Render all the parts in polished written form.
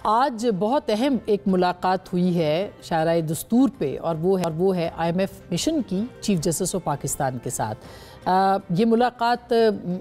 आज बहुत अहम एक मुलाकात हुई है शायराए दस्तूर पे और वो है IMF मिशन की चीफ जस्टिस ऑफ पाकिस्तान के साथ। ये मुलाकात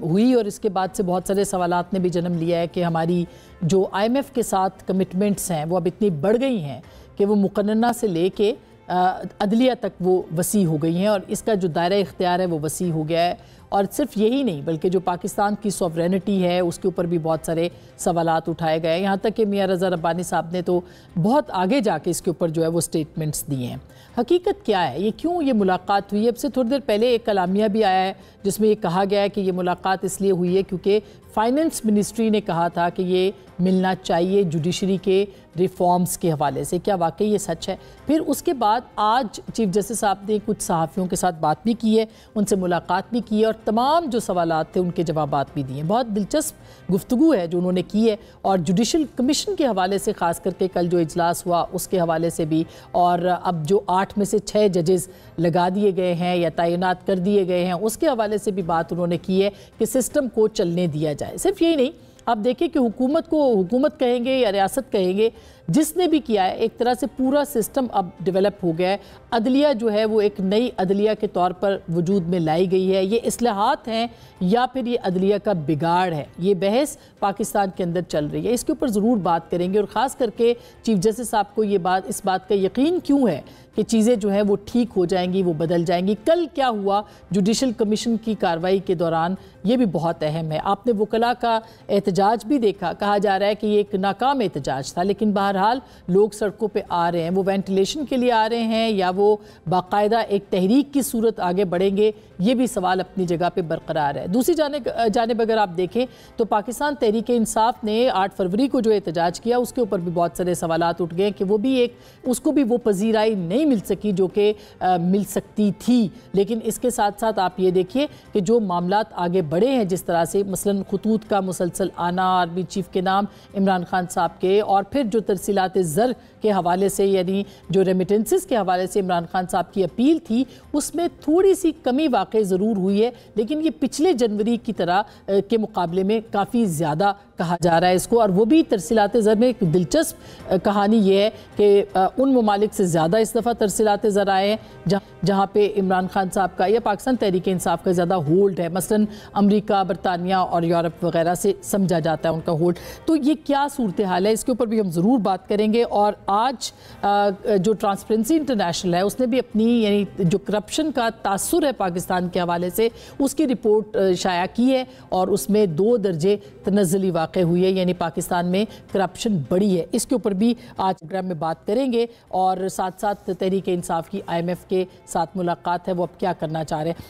हुई और इसके बाद से बहुत सारे सवालात ने भी जन्म लिया है कि हमारी जो IMF के साथ कमिटमेंट्स हैं वो अब इतनी बढ़ गई हैं कि वो मुकन्नना से लेके अदलिया तक वो वसी हो गई हैं और इसका जो दायरा इख्तियार है वो वसी हो गया है। और सिर्फ यही नहीं बल्कि जो पाकिस्तान की सॉवरेनिटी है उसके ऊपर भी बहुत सारे सवालात उठाए गए। यहाँ तक कि मियां रज़ा रब्बानी साहब ने तो बहुत आगे जाके इसके ऊपर जो है वो स्टेटमेंट्स दिए हैं। हकीकत क्या है, ये क्यों ये मुलाकात हुई है? अब से थोड़ी देर पहले एक कलामिया भी आया है जिसमें ये कहा गया है कि ये मुलाकात इसलिए हुई है क्योंकि फाइनेंस मिनिस्ट्री ने कहा था कि ये मिलना चाहिए जुडिशरी के रिफॉर्म्स के हवाले से। क्या वाकई ये सच है? फिर उसके बाद आज चीफ जस्टिस साहब ने कुछ सहाफ़ियों के साथ बात भी की है, उनसे मुलाकात भी की है और तमाम जो सवालात थे उनके जवाबात भी दिए। बहुत दिलचस्प गुफ्तगू है जो उन्होंने की है और जुडिशल कमीशन के हवाले से ख़ास करके कल जो इजलास हुआ उसके हवाले से भी, और अब जो 8 में से 6 जजेस लगा दिए गए हैं या तैनात कर दिए गए हैं उसके हवाले से भी बात उन्होंने की है कि सिस्टम को चलने दिया जाए। सिर्फ यही नहीं, आप देखिए कि हुकूमत को हुकूमत कहेंगे या रियासत कहेंगे, जिसने भी किया है एक तरह से पूरा सिस्टम अब डेवलप हो गया है। अदलिया जो है वो एक नई अदलिया के तौर पर वजूद में लाई गई है। ये इस्लाहात हैं या फिर ये अदलिया का बिगाड़ है, ये बहस पाकिस्तान के अंदर चल रही है। इसके ऊपर ज़रूर बात करेंगे और ख़ास करके चीफ जस्टिस साहब को इस बात का यकीन क्यों है कि चीज़ें जो है वो ठीक हो जाएंगी, वो बदल जाएंगी। कल क्या हुआ जुडिशल कमीशन की कार्रवाई के दौरान, ये भी बहुत अहम है। आपने वकला का एहतजाज भी देखा, कहा जा रहा है कि ये एक नाकाम एहतजाज था, लेकिन बहरहाल लोग सड़कों पे आ रहे हैं। वो वेंटिलेशन के लिए आ रहे हैं या वो बाकायदा एक तहरीक की सूरत आगे बढ़ेंगे, ये भी सवाल अपनी जगह पे बरकरार है। दूसरी जानिब अगर आप देखें तो पाकिस्तान तहरीक इंसाफ ने 8 फरवरी को जो एहतजाज किया उसके ऊपर भी बहुत सारे सवालात उठ गए कि उसको भी वो पजीराई नहीं मिल सकी जो कि मिल सकती थी। लेकिन इसके साथ साथ आप ये देखिए कि जो मामलात आगे बढ़े हैं जिस तरह से, मसलन खतूत का मुसलसल आना, आर्मी चीफ के नाम इमरान खान साहब के, और फिर जो तरसीलात ज़र के हवाले से यानी जो रेमिटेंसेस के हवाले से इमरान खान साहब की अपील थी उसमें थोड़ी सी कमी वाकई ज़रूर हुई है, लेकिन ये पिछले जनवरी की तरह के मुकाबले में काफ़ी ज़्यादा कहा जा रहा है इसको। और वो भी तरसीलात ज़र में एक दिलचस्प कहानी ये है कि उन ममालिक से ज़्यादा इस दफ़ा तरसीलात ज़र आए हैं जहाँ पे इमरान खान साहब का या पाकिस्तान तहरीक इंसाफ का ज़्यादा होल्ड है। मसलन अमेरिका, बरतानिया और यूरोप वगैरह से समझा जाता है उनका होल्ड। तो ये क्या सूरत हाल है, इसके ऊपर भी हम ज़रूर बात करेंगे। और आज जो ट्रांसपेरेंसी इंटरनेशनल है उसने भी अपनी यानी जो करप्शन का तासुर है पाकिस्तान के हवाले से उसकी रिपोर्ट शाया की है और उसमें 2 दर्जे तनज़्ज़ुली वाक़ई हुई है, यानी पाकिस्तान में करप्शन बढ़ी है। इसके ऊपर भी आज प्रोग्राम में बात करेंगे और साथ साथ तहरीक इंसाफ की IMF के साथ मुलाकात है, वो अब क्या करना चाह रहे हैं।